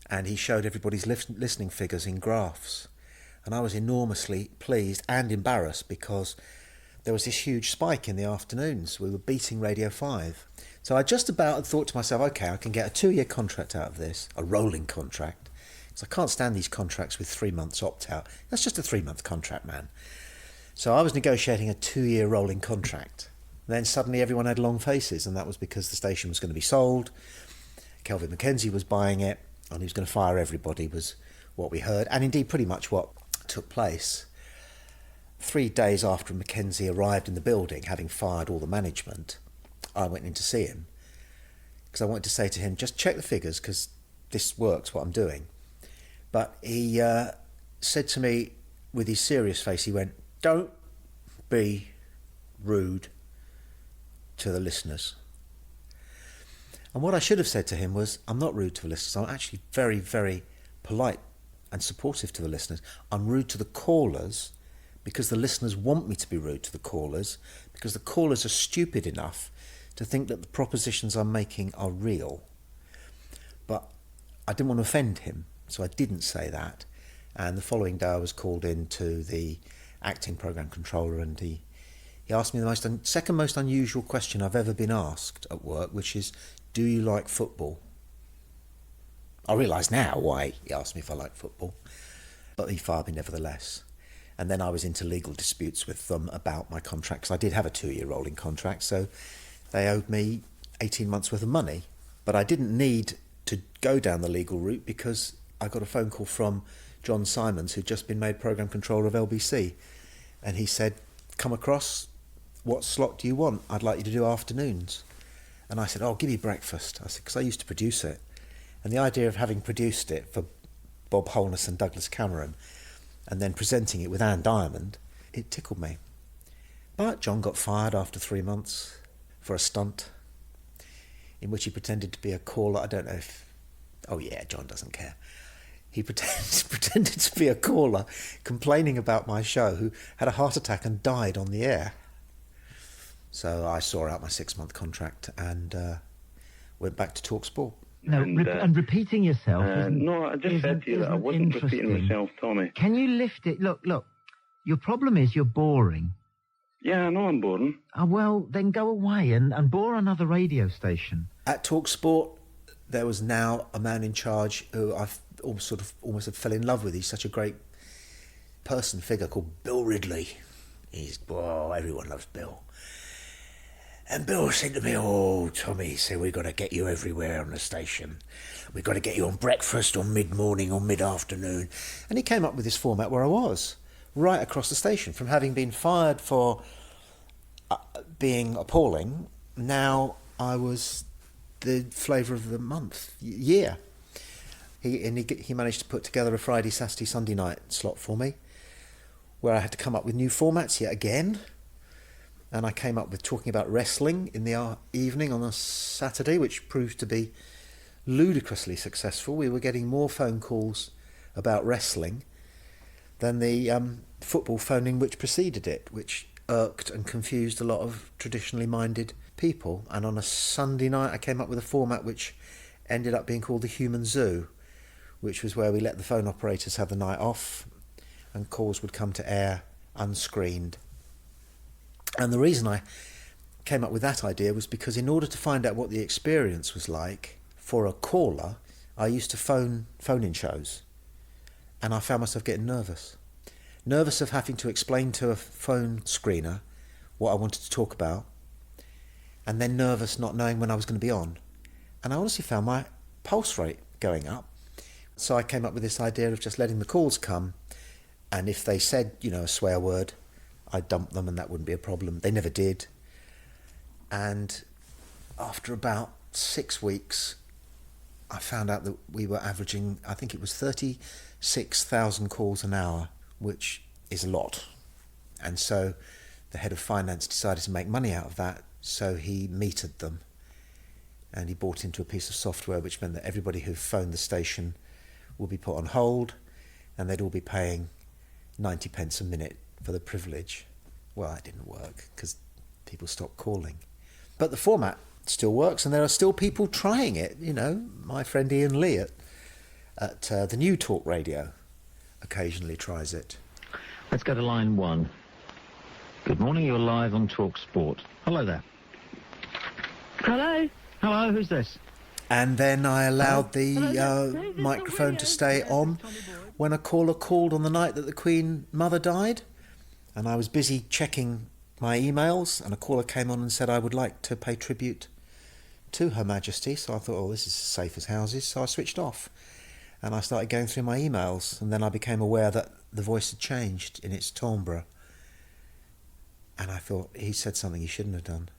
and he showed everybody's listening figures in graphs. And I was enormously pleased and embarrassed because there was this huge spike in the afternoons. We were beating Radio 5. So I just about thought to myself, OK, I can get a 2-year contract out of this, a rolling contract. Because I can't stand these contracts with 3 months opt-out. That's just a 3-month contract, man. So I was negotiating a 2-year rolling contract. Then suddenly everyone had long faces, and that was because the station was going to be sold. Kelvin Mackenzie was buying it, and he was going to fire everybody, was what we heard. And indeed pretty much what took place. 3 days after Mackenzie arrived in the building, having fired all the management, I went in to see him because I wanted to say to him, just check the figures because this works, what I'm doing. But he said to me with his serious face, he went, "Don't be rude to the listeners." And what I should have said to him was, I'm not rude to the listeners. I'm actually very, very polite and supportive to the listeners. I'm rude to the callers because the listeners want me to be rude to the callers because the callers are stupid enough to think that the propositions I'm making are real. But I didn't want to offend him, so I didn't say that. And the following day I was called in to the acting programme controller and he He asked me the second most unusual question I've ever been asked at work, which is, do you like football? I realise now why he asked me if I like football, but he fired me nevertheless. And then I was into legal disputes with them about my contract, because I did have a 2-year rolling contract, so they owed me 18 months worth of money. But I didn't need to go down the legal route because I got a phone call from John Simons, who'd just been made programme controller of LBC. And he said, come across, what slot do you want? I'd like you to do afternoons. And I said, I'll give you breakfast. I said, because I used to produce it. And the idea of having produced it for Bob Holness and Douglas Cameron and then presenting it with Anne Diamond, it tickled me. But John got fired after 3 months for a stunt in which he pretended to be a caller. I don't know if... Oh yeah, John doesn't care. He pretended to be a caller complaining about my show who had a heart attack and died on the air. So I saw out my 6-month contract and went back to Talk Sport. No, and repeating yourself isn't... No, I just said to you that I wasn't repeating myself, Tommy. Can you lift it? Look, your problem is you're boring. Yeah, I know I'm boring. Well, then go away and bore another radio station. At Talk Sport, there was now a man in charge who I almost fell in love with. He's such a great figure called Bill Ridley. Everyone loves Bill. And Bill said to me, Tommy, we've got to get you everywhere on the station. We've got to get you on breakfast or mid-morning or mid-afternoon. And he came up with this format where I was, right across the station. From having been fired for being appalling, now I was the flavour of the month, year. He managed to put together a Friday, Saturday, Sunday night slot for me, where I had to come up with new formats yet again. And I came up with talking about wrestling in the evening on a Saturday, which proved to be ludicrously successful. We were getting more phone calls about wrestling than the football phoning which preceded it, which irked and confused a lot of traditionally minded people. And on a Sunday night, I came up with a format which ended up being called the Human Zoo, which was where we let the phone operators have the night off and calls would come to air unscreened. And the reason I came up with that idea was because in order to find out what the experience was like for a caller, I used to phone-in shows, and I found myself getting nervous. Nervous of having to explain to a phone screener what I wanted to talk about, and then nervous not knowing when I was going to be on. And I honestly found my pulse rate going up. So I came up with this idea of just letting the calls come, and if they said, a swear word, I'd dump them and that wouldn't be a problem. They never did. And after about 6 weeks, I found out that we were averaging, I think it was 36,000 calls an hour, which is a lot. And so the head of finance decided to make money out of that, so he metered them. And he bought into a piece of software which meant that everybody who phoned the station would be put on hold, and they'd all be paying 90 pence a minute for the privilege. Well, that didn't work because people stopped calling. But the format still works, and there are still people trying it. My friend Ian Lee at the New Talk Radio occasionally tries it. Let's go to line 1. Good morning, you're live on Talk Sport. Hello there. Hello. Hello, who's this? And then I allowed the microphone to stay on when a caller called on the night that the Queen Mother died. And I was busy checking my emails, and a caller came on and said I would like to pay tribute to Her Majesty. So I thought, this is safe as houses. So I switched off, and I started going through my emails, and then I became aware that the voice had changed in its timbre. And I thought, he said something he shouldn't have done.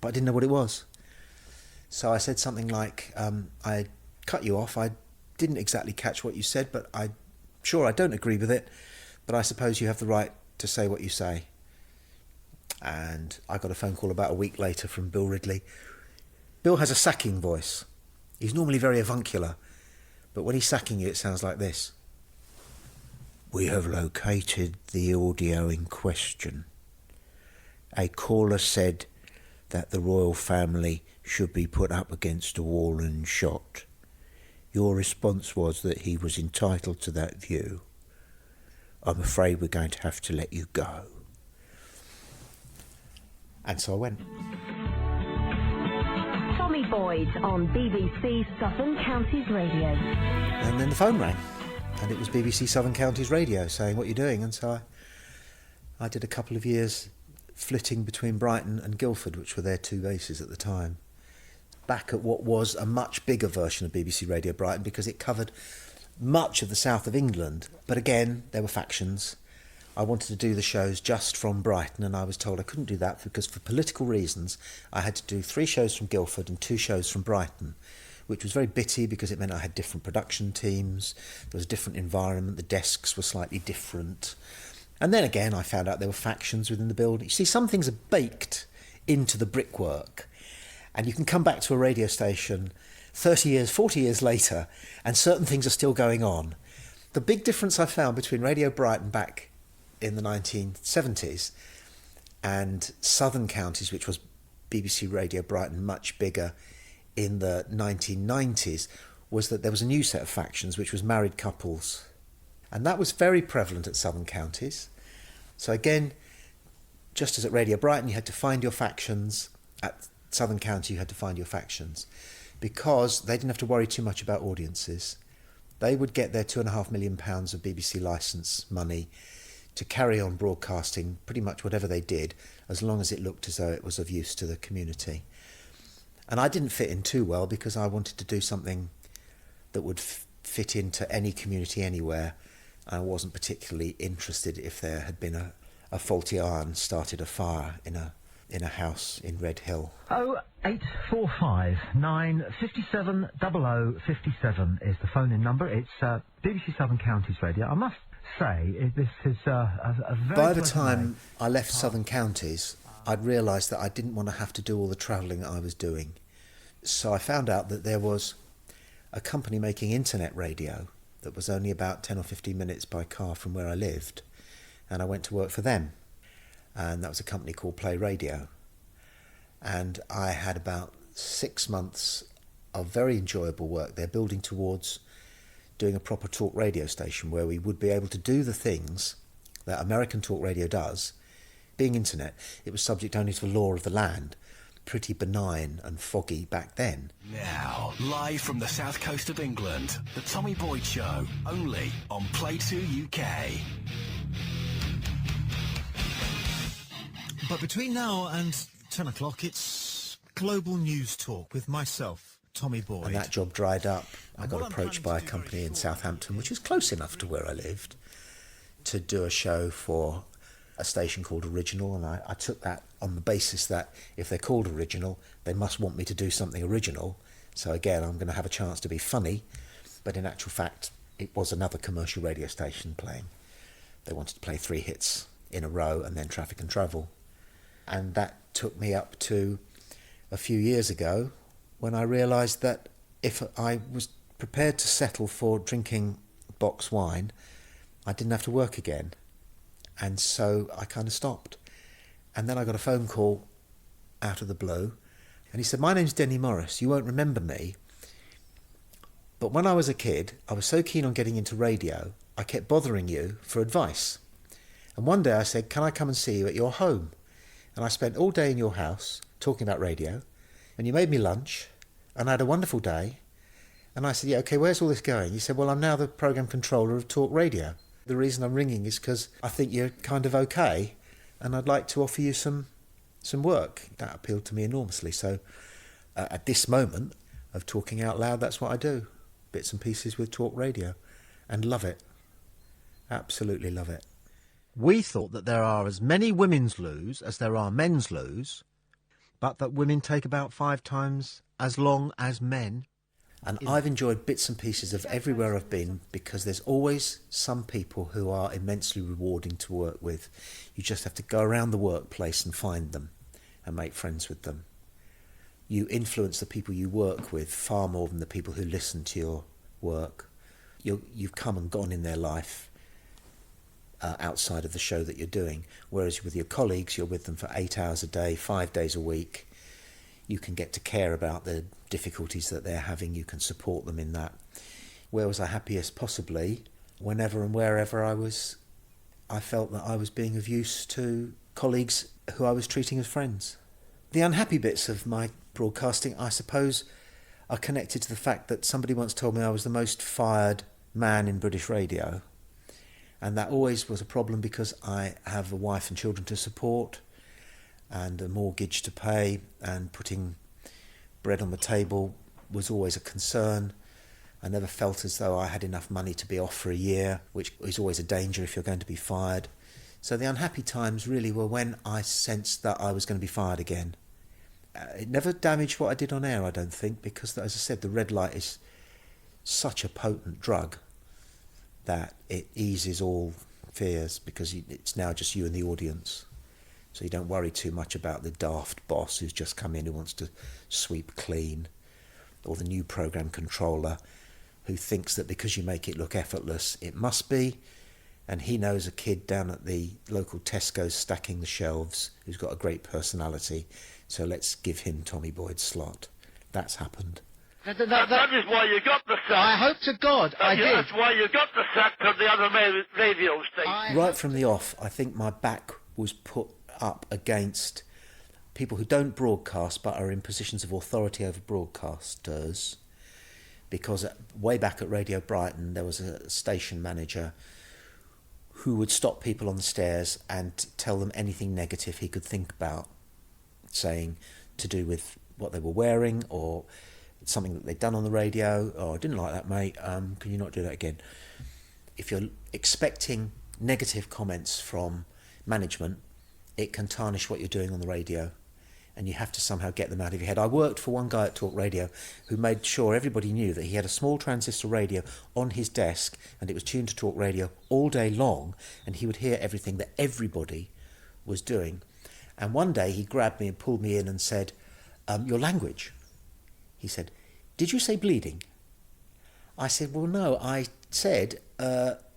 But I didn't know what it was. So I said something like, I cut you off. I didn't exactly catch what you said, but I don't agree with it. But I suppose you have the right to say what you say. And I got a phone call about a week later from Bill Ridley. Bill has a sacking voice. He's normally very avuncular, but when he's sacking you, it sounds like this. We have located the audio in question. A caller said that the royal family should be put up against a wall and shot. Your response was that he was entitled to that view. I'm afraid we're going to have to let you go. And so I went. Tommy Boyd on BBC Southern Counties Radio. And then the phone rang, and it was BBC Southern Counties Radio saying, what are you doing? And so I did a couple of years flitting between Brighton and Guildford, which were their two bases at the time, back at what was a much bigger version of BBC Radio Brighton, because it covered much of the south of England. But again, there were factions. I wanted to do the shows just from Brighton, and I was told I couldn't do that because for political reasons I had to do 3 shows from Guildford and 2 shows from Brighton, which was very bitty because it meant I had different production teams, there was a different environment, the desks were slightly different. And then again I found out there were factions within the building. You see, some things are baked into the brickwork, and you can come back to a radio station 30 years, 40 years later, and certain things are still going on. The big difference I found between Radio Brighton back in the 1970s and Southern Counties, which was BBC Radio Brighton, much bigger in the 1990s, was that there was a new set of factions, which was married couples. And that was very prevalent at Southern Counties. So again, just as at Radio Brighton you had to find your factions, at Southern County you had to find your factions, because they didn't have to worry too much about audiences. They would get their £2.5 million of BBC licence money to carry on broadcasting pretty much whatever they did, as long as it looked as though it was of use to the community. And I didn't fit in too well because I wanted to do something that would fit into any community anywhere. I wasn't particularly interested if there had been a faulty iron started a fire in a house in Red Hill. 0845 957 0057 is the phone-in number. It's BBC Southern Counties Radio. I must say, this is a very... By the time I left Southern Counties, I'd realised that I didn't want to have to do all the travelling that I was doing. So I found out that there was a company making internet radio that was only about 10 or 15 minutes by car from where I lived, and I went to work for them. And that was a company called Play Radio. And I had about 6 months of very enjoyable work. They're building towards doing a proper talk radio station where we would be able to do the things that American talk radio does. Being internet, it was subject only to the law of the land, pretty benign and foggy back then. Now, live from the south coast of England, the Tommy Boyd Show, only on Play 2 UK. But between now and 10 o'clock, it's Global News Talk with myself, Tommy Boyd. And that job dried up. I got approached by a company in Southampton, which is close enough to where I lived, to do a show for a station called Original, and I took that on the basis that if they're called Original, they must want me to do something original. So again, I'm going to have a chance to be funny, but in actual fact, it was another commercial radio station playing. They wanted to play 3 hits in a row and then Traffic and Travel. And that took me up to a few years ago when I realised that if I was prepared to settle for drinking box wine, I didn't have to work again. And so I kind of stopped. And then I got a phone call out of the blue, and he said, "My name's Denny Morris. You won't remember me, but when I was a kid, I was so keen on getting into radio, I kept bothering you for advice. And one day I said, can I come and see you at your home? And I spent all day in your house talking about radio, and you made me lunch, and I had a wonderful day. And I said, yeah, okay, where's all this going? He said, well, I'm now the programme controller of Talk Radio. The reason I'm ringing is because I think you're kind of okay, and I'd like to offer you some work. That appealed to me enormously. So at this moment of talking out loud, that's what I do. Bits and pieces with Talk Radio. And love it. Absolutely love it. We thought that there are as many women's loos as there are men's loos, but that women take about 5 times as long as men. And I've enjoyed bits and pieces of everywhere I've been, because there's always some people who are immensely rewarding to work with. You just have to go around the workplace and find them and make friends with them. You influence the people you work with far more than the people who listen to your work. You've come and gone in their life outside of the show that you're doing. Whereas with your colleagues, you're with them for 8 hours a day, 5 days a week. You can get to care about the difficulties that they're having. You can support them in that. Where was I happiest? Possibly whenever and wherever I felt that I was being of use to colleagues who I was treating as friends. The unhappy bits of my broadcasting, I suppose, are connected to the fact that somebody once told me I was the most fired man in British radio. And that always was a problem because I have a wife and children to support and a mortgage to pay, and putting bread on the table was always a concern. I never felt as though I had enough money to be off for a year, which is always a danger if you're going to be fired. So the unhappy times really were when I sensed that I was going to be fired again. It never damaged what I did on air, I don't think, because, as I said, the red light is such a potent drug that it eases all fears, because it's now just you and the audience. So you don't worry too much about the daft boss who's just come in who wants to sweep clean, or the new programme controller who thinks that because you make it look effortless, it must be. And he knows a kid down at the local Tesco's stacking the shelves who's got a great personality, so let's give him Tommy Boyd's slot. That's happened. That is why you got the sack. I hope to God I did. That's why you got the sack from the other radio station. Right from the off, I think my back was put up against people who don't broadcast but are in positions of authority over broadcasters, because way back at Radio Brighton there was a station manager who would stop people on the stairs and tell them anything negative he could think about saying, to do with what they were wearing or something that they'd done on the radio. Oh, I didn't like that, mate. Can you not do that again? If you're expecting negative comments from management, it can tarnish what you're doing on the radio, and you have to somehow get them out of your head. I worked for one guy at Talk Radio who made sure everybody knew that he had a small transistor radio on his desk and it was tuned to Talk Radio all day long, and he would hear everything that everybody was doing. And one day he grabbed me and pulled me in and said, your language. He said, did you say bleeding? I said, well, no, I said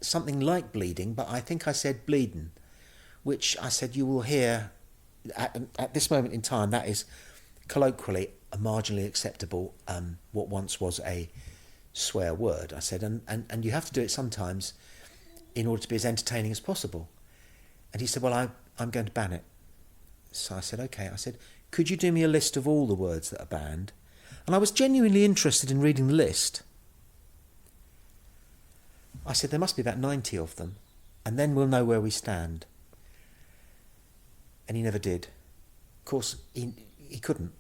something like bleeding, but I think I said bleedin', which I said you will hear at this moment in time, that is colloquially a marginally acceptable, what once was a swear word. I said, and you have to do it sometimes in order to be as entertaining as possible. And he said, well, I'm going to ban it. So I said, okay. I said, could you do me a list of all the words that are banned? And I was genuinely interested in reading the list. I said, there must be about 90 of them, and then we'll know where we stand. And he never did. Of course, he couldn't.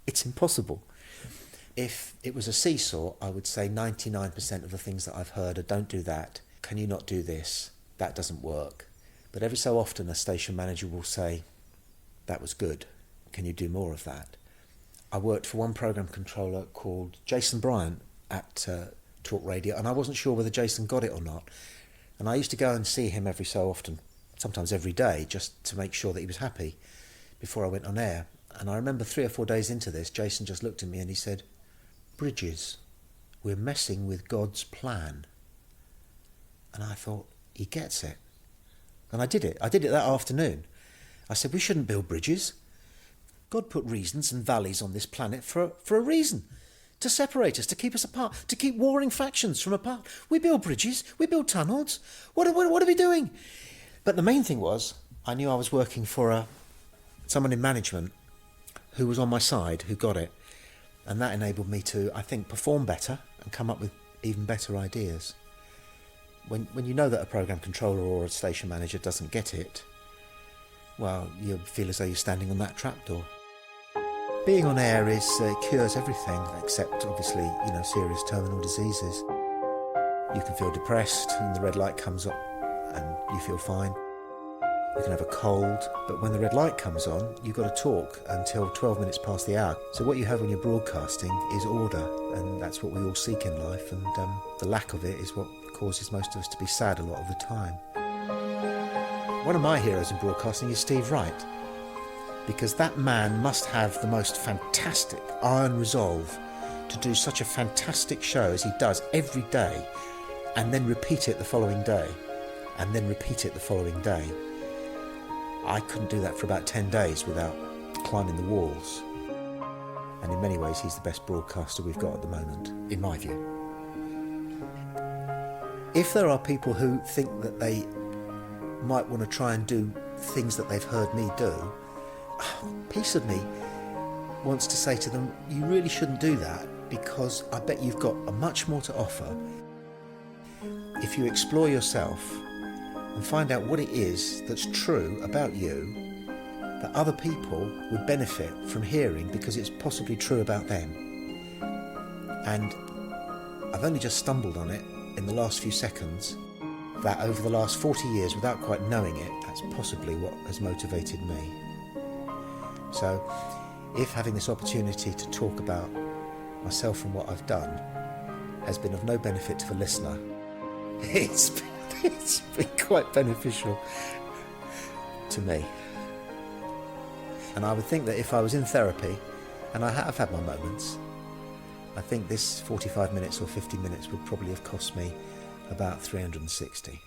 It's impossible. If it was a seesaw, I would say 99% of the things that I've heard are, don't do that. Can you not do this? That doesn't work. But every so often a station manager will say, that was good. Can you do more of that? I worked for one programme controller called Jason Bryant at Talk Radio, and I wasn't sure whether Jason got it or not. And I used to go and see him every so often, sometimes every day, just to make sure that he was happy before I went on air. And I remember 3 or 4 days into this, Jason just looked at me and he said, Bridges, we're messing with God's plan. And I thought, he gets it. And I did it. I did it that afternoon. I said, we shouldn't build bridges. God put reasons and valleys on this planet for a reason. To separate us, to keep us apart, to keep warring factions from apart. We build bridges, we build tunnels. What are we doing? But the main thing was, I knew I was working for someone in management who was on my side, who got it. And that enabled me to, I think, perform better and come up with even better ideas. When you know that a programme controller or a station manager doesn't get it, well, you feel as though you're standing on that trapdoor. Being on air cures everything, except obviously, serious terminal diseases. You can feel depressed and the red light comes up and you feel fine. You can have a cold, but when the red light comes on, you've got to talk until 12 minutes past the hour. So what you have when you're broadcasting is order, and that's what we all seek in life, and the lack of it is what causes most of us to be sad a lot of the time. One of my heroes in broadcasting is Steve Wright, because that man must have the most fantastic iron resolve to do such a fantastic show as he does every day, and then repeat it the following day, and then repeat it the following day. I couldn't do that for about 10 days without climbing the walls. And in many ways, he's the best broadcaster we've got at the moment, in my view. If there are people who think that they might want to try and do things that they've heard me do, a piece of me wants to say to them, you really shouldn't do that, because I bet you've got much more to offer if you explore yourself and find out what it is that's true about you that other people would benefit from hearing because it's possibly true about them. And I've only just stumbled on it in the last few seconds, that over the last 40 years, without quite knowing it, that's possibly what has motivated me. So if having this opportunity to talk about myself and what I've done has been of no benefit to the listener, it's been quite beneficial to me. And I would think that if I was in therapy, and I have had my moments, I think this 45 minutes or 50 minutes would probably have cost me about 360.